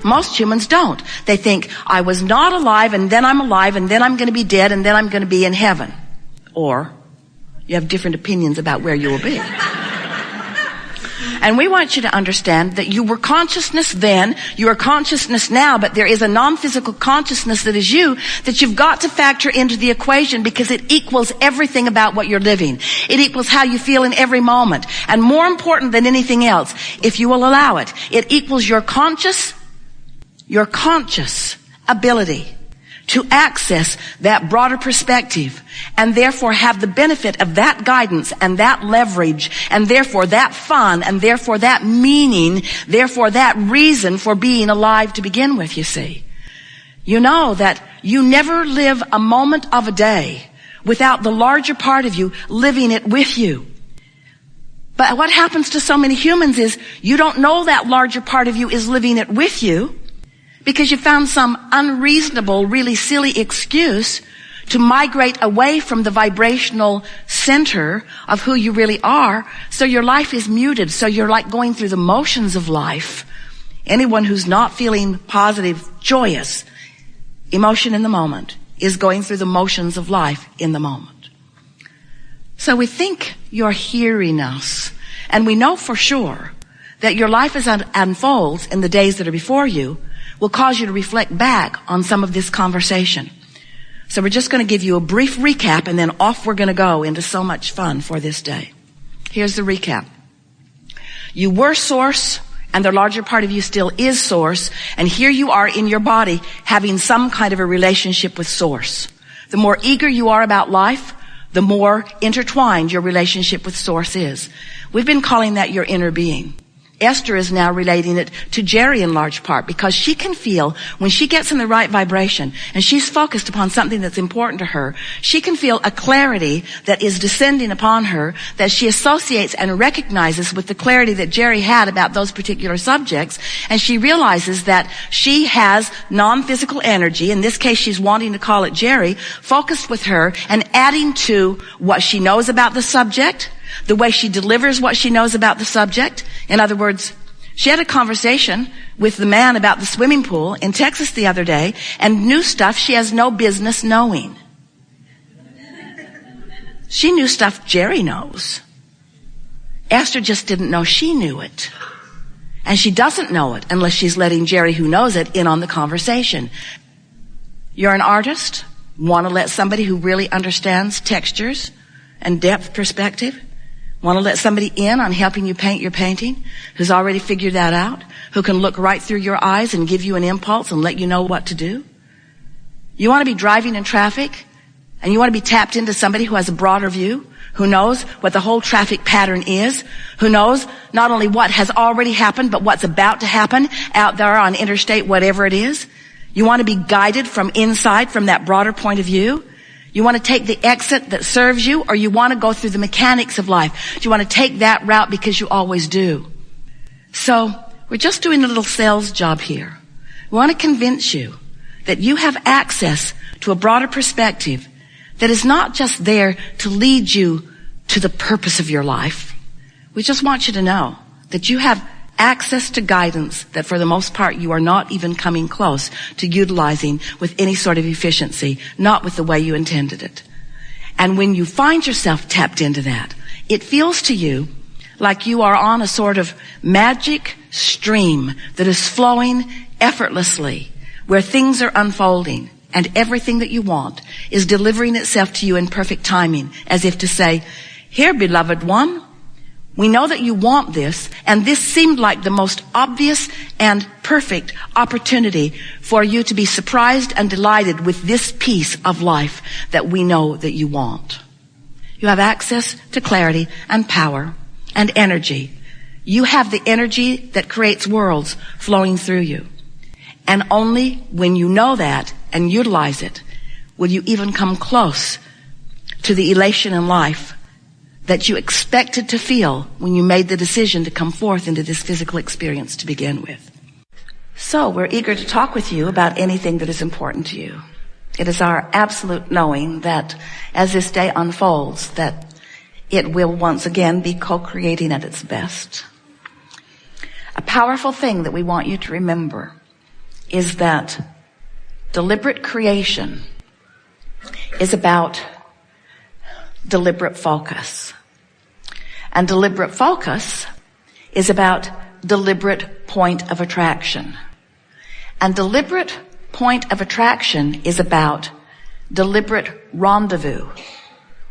most humans don't. They think, I was not alive, and then I'm alive, and then I'm going to be dead, and then I'm going to be in heaven. Or you have different opinions about where you will be. And we want you to understand that you were consciousness then, you are consciousness now, but there is a non-physical consciousness that is you that you've got to factor into the equation because it equals everything about what you're living. It equals how you feel in every moment. And more important than anything else, if you will allow it, it equals your conscious ability to access that broader perspective and therefore have the benefit of that guidance and that leverage and therefore that fun and therefore that meaning, therefore that reason for being alive to begin with, you see. You know that you never live a moment of a day without the larger part of you living it with you. But what happens to so many humans is you don't know that larger part of you is living it with you, because you found some unreasonable, really silly excuse to migrate away from the vibrational center of who you really are. So your life is muted. So you're like going through the motions of life. Anyone who's not feeling positive, joyous emotion in the moment is going through the motions of life in the moment. So we think you're hearing us, and we know for sure that your life as it unfolds in the days that are before you will cause you to reflect back on some of this conversation. So we're just going to give you a brief recap, and then off we're going to go into so much fun for this day. Here's the recap. You were source, and the larger part of you still is source, and here you are in your body having some kind of a relationship with source. The more eager you are about life, the more intertwined your relationship with source is. We've been calling that your inner being. Esther is now relating it to Jerry in large part because she can feel when she gets in the right vibration and she's focused upon something that's important to her, she can feel a clarity that is descending upon her that she associates and recognizes with the clarity that Jerry had about those particular subjects. And she realizes that she has non-physical energy, in this case she's wanting to call it Jerry, focused with her and adding to what she knows about the subject, the way she delivers what she knows about the subject. In other words, she had a conversation with the man about the swimming pool in Texas the other day and knew stuff she has no business knowing. She knew stuff Jerry knows. Esther just didn't know she knew it. And she doesn't know it unless she's letting Jerry, who knows it, in on the conversation. You're an artist, want to let somebody who really understands textures and depth perspective, want to let somebody in on helping you paint your painting, who's already figured that out, who can look right through your eyes and give you an impulse and let you know what to do. You want to be driving in traffic, and you want to be tapped into somebody who has a broader view, who knows what the whole traffic pattern is, who knows not only what has already happened, but what's about to happen out there on interstate, whatever it is. You want to be guided from inside, from that broader point of view. You want to take the exit that serves you, or you want to go through the mechanics of life? Do you want to take that route because you always do? So we're just doing a little sales job here. We want to convince you that you have access to a broader perspective that is not just there to lead you to the purpose of your life. We just want you to know that you have access to guidance that for the most part you are not even coming close to utilizing with any sort of efficiency, not with the way you intended it. And when you find yourself tapped into that, it feels to you like you are on a sort of magic stream that is flowing effortlessly, where things are unfolding and everything that you want is delivering itself to you in perfect timing, as if to say, here, beloved one, we know that you want this, and this seemed like the most obvious and perfect opportunity for you to be surprised and delighted with this piece of life that we know that you want. You have access to clarity and power and energy. You have the energy that creates worlds flowing through you. And only when you know that and utilize it will you even come close to the elation in life that you expected to feel when you made the decision to come forth into this physical experience to begin with. So we're eager to talk with you about anything that is important to you. It is our absolute knowing that as this day unfolds, that it will once again be co-creating at its best. A powerful thing that we want you to remember is that deliberate creation is about deliberate focus. And deliberate focus is about deliberate point of attraction. And deliberate point of attraction is about deliberate rendezvous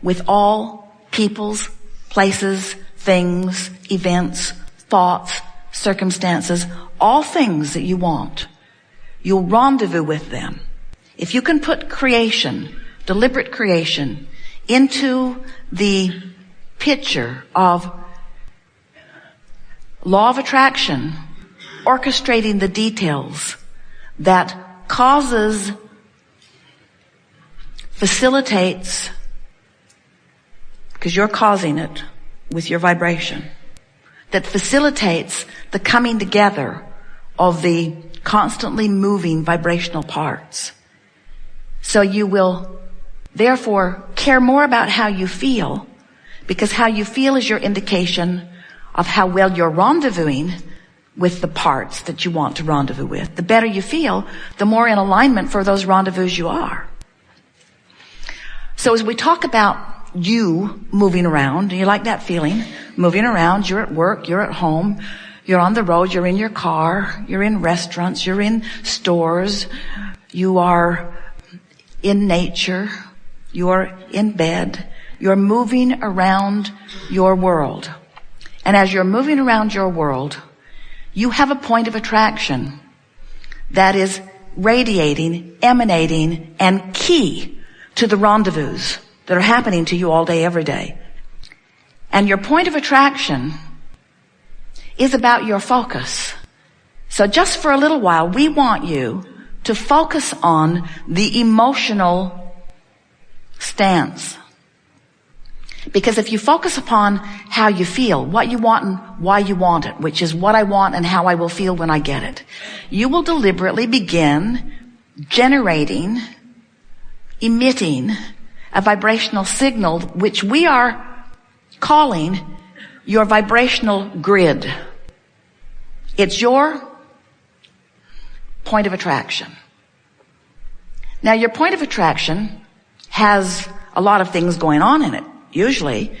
with all peoples, places, things, events, thoughts, circumstances, all things that you want. You'll rendezvous with them. If you can put creation, deliberate creation, into the picture of law of attraction, orchestrating the details that causes, facilitates, because you're causing it with your vibration, that facilitates the coming together of the constantly moving vibrational parts. So you will therefore care more about how you feel, because how you feel is your indication of how well you're rendezvousing with the parts that you want to rendezvous with. The better you feel, the more in alignment for those rendezvous you are. So as we talk about you moving around, do you like that feeling? Moving around, you're at work, you're at home, you're on the road, you're in your car, you're in restaurants, you're in stores, you are in nature, you're in bed, you're moving around your world. And as you're moving around your world, you have a point of attraction that is radiating, emanating, and key to the rendezvous that are happening to you all day, every day. And your point of attraction is about your focus. So just for a little while, we want you to focus on the emotional stance. Because if you focus upon how you feel, what you want and why you want it, which is what I want and how I will feel when I get it, you will deliberately begin generating, emitting a vibrational signal, which we are calling your vibrational grid. It's your point of attraction. Now, your point of attraction has a lot of things going on in it. Usually,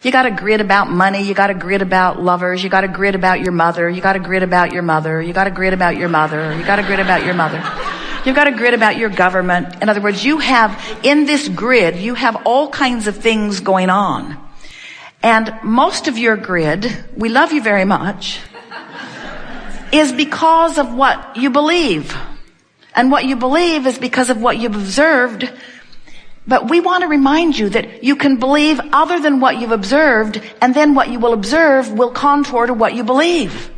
you got a grid about money, you got a grid about lovers, you got a grid about your mother, you got a grid about your mother, you got a grid about your mother, you got a grid about your mother. You've got a grid about your government. In other words, you have, in this grid, you have all kinds of things going on. And most of your grid, we love you very much, is because of what you believe. And what you believe is because of what you've observed. But we want to remind you that you can believe other than what you've observed, and then what you will observe will contour to what you believe.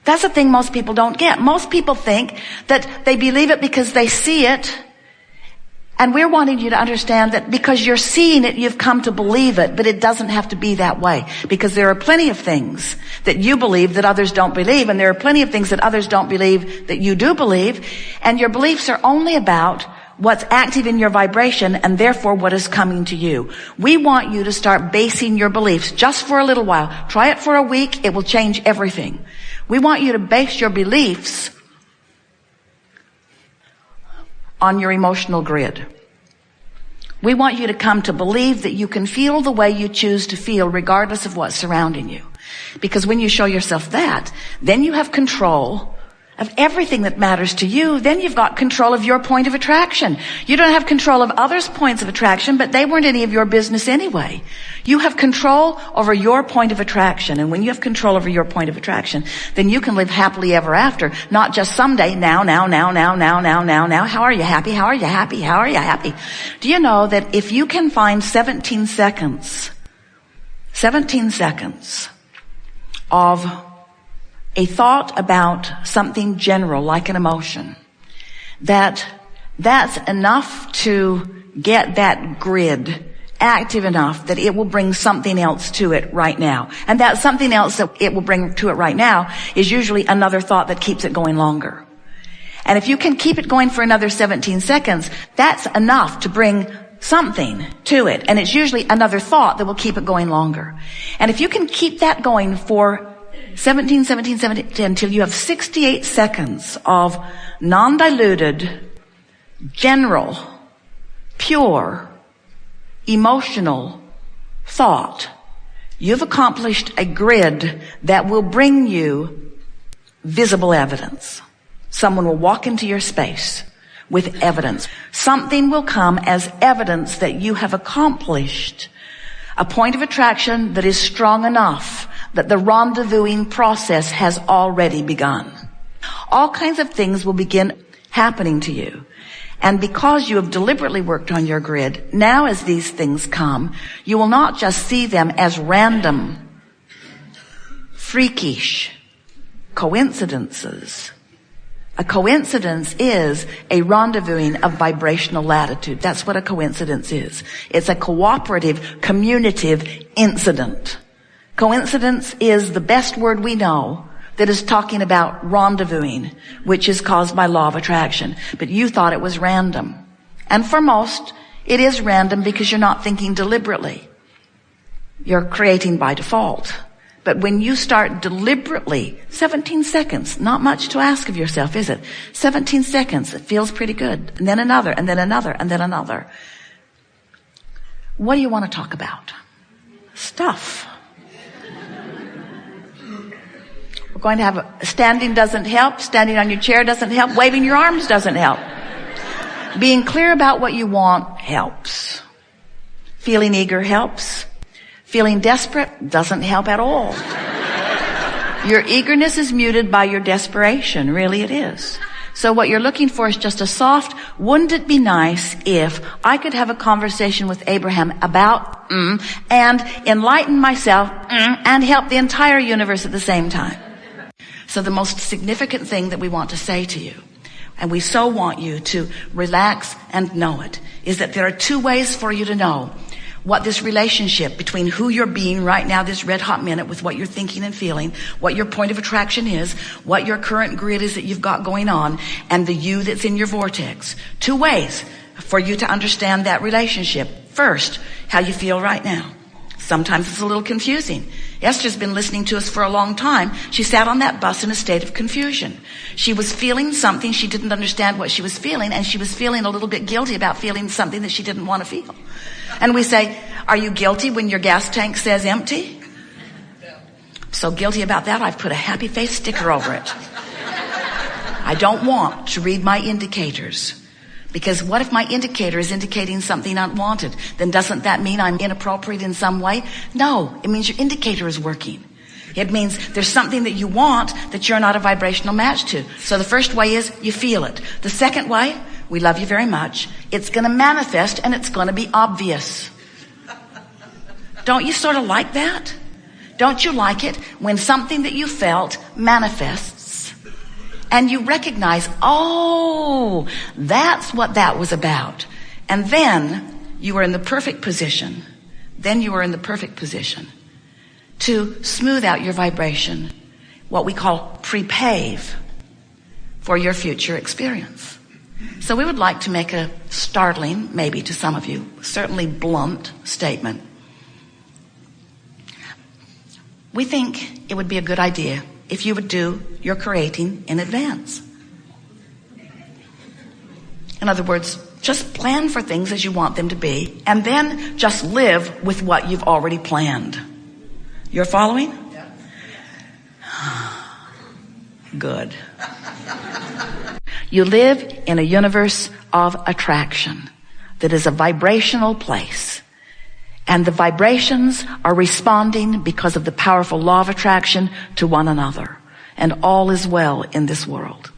That's the thing most people don't get. Most people think that they believe it because they see it, and we're wanting you to understand that because you're seeing it, you've come to believe it, but it doesn't have to be that way, because there are plenty of things that you believe that others don't believe, and there are plenty of things that others don't believe that you do believe, and your beliefs are only about what's active in your vibration, and therefore what is coming to you. We want you to start basing your beliefs just for a little while. Try it for a week. It will change everything. We want you to base your beliefs on your emotional grid. We want you to come to believe that you can feel the way you choose to feel regardless of what's surrounding you. Because when you show yourself that, then you have control of everything that matters to you. Then you've got control of your point of attraction. You don't have control of others' points of attraction, but they weren't any of your business anyway. You have control over your point of attraction. And when you have control over your point of attraction, then you can live happily ever after, not just someday, now. How are you happy? How are you happy? How are you happy? Do you know that if you can find 17 seconds of a thought about something general, like an emotion, that's enough to get that grid active enough that it will bring something else to it right now. And that something else that it will bring to it right now is usually another thought that keeps it going longer. And if you can keep it going for another 17 seconds, that's enough to bring something to it. And it's usually another thought that will keep it going longer. And if you can keep that going for 17, 17, 17, until you have 68 seconds of non-diluted, general, pure, emotional thought. You've accomplished a grid that will bring you visible evidence. Someone will walk into your space with evidence. Something will come as evidence that you have accomplished a point of attraction that is strong enough that the rendezvousing process has already begun. All kinds of things will begin happening to you. And because you have deliberately worked on your grid, now as these things come, you will not just see them as random, freakish coincidences. A coincidence is a rendezvousing of vibrational latitude. That's what a coincidence is. It's a cooperative, communicative incident. Coincidence is the best word we know that is talking about rendezvousing, which is caused by law of attraction. But you thought it was random. And for most, it is random because you're not thinking deliberately. You're creating by default. But when you start deliberately, 17 seconds, not much to ask of yourself, is it? 17 seconds, it feels pretty good. And then another, and then another, and then another. What do you want to talk about? Stuff. We're going to have standing doesn't help. Standing on your chair doesn't help. Waving your arms doesn't help. Being clear about what you want helps. Feeling eager helps. Feeling desperate doesn't help at all. Your eagerness is muted by your desperation. Really it is. So what you're looking for is just a soft, wouldn't it be nice if I could have a conversation with Abraham about and enlighten myself and help the entire universe at the same time. So the most significant thing that we want to say to you, and we so want you to relax and know it, is that there are two ways for you to know what this relationship between who you're being right now, this red hot minute, with what you're thinking and feeling, what your point of attraction is, what your current grid is that you've got going on, and the you that's in your vortex. Two ways for you to understand that relationship. First, how you feel right now. Sometimes it's a little confusing. Esther's been listening to us for a long time. She sat on that bus in a state of confusion. She was feeling something. She didn't understand what she was feeling, and she was feeling a little bit guilty about feeling something that she didn't want to feel. And we say, are you guilty when your gas tank says empty? So guilty about that, I've put a happy face sticker over it. I don't want to read my indicators. Because what if my indicator is indicating something unwanted? Then doesn't that mean I'm inappropriate in some way? No, it means your indicator is working. It means there's something that you want that you're not a vibrational match to. So the first way is you feel it. The second way, we love you very much. It's going to manifest and it's going to be obvious. Don't you sort of like that? Don't you like it when something that you felt manifests and you recognize, oh, that's what that was about. And then you are in the perfect position. To smooth out your vibration, what we call prepave for your future experience. So we would like to make a startling, maybe to some of you, certainly blunt statement. We think it would be a good idea if you would do your creating in advance. In other words, just plan for things as you want them to be, and then just live with what you've already planned. You're following? Yeah. Good. You live in a universe of attraction that is a vibrational place. And the vibrations are responding because of the powerful law of attraction to one another. And all is well in this world.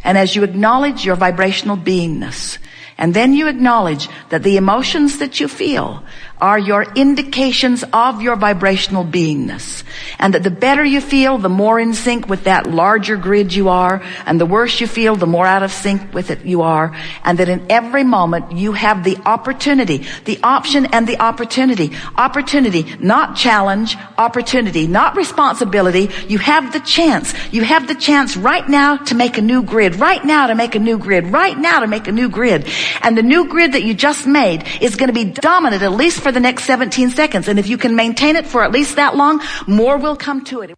And as you acknowledge your vibrational beingness, and then you acknowledge that the emotions that you feel are your indications of your vibrational beingness. And that the better you feel, the more in sync with that larger grid you are. And the worse you feel, the more out of sync with it you are. And that in every moment you have the opportunity, the option and the opportunity. Opportunity, not challenge. Opportunity, not responsibility. You have the chance. You have the chance right now to make a new grid. Right now to make a new grid. Right now to make a new grid. And the new grid that you just made is going to be dominant at least for the next 17 seconds. And if you can maintain it for at least that long, more will come to it.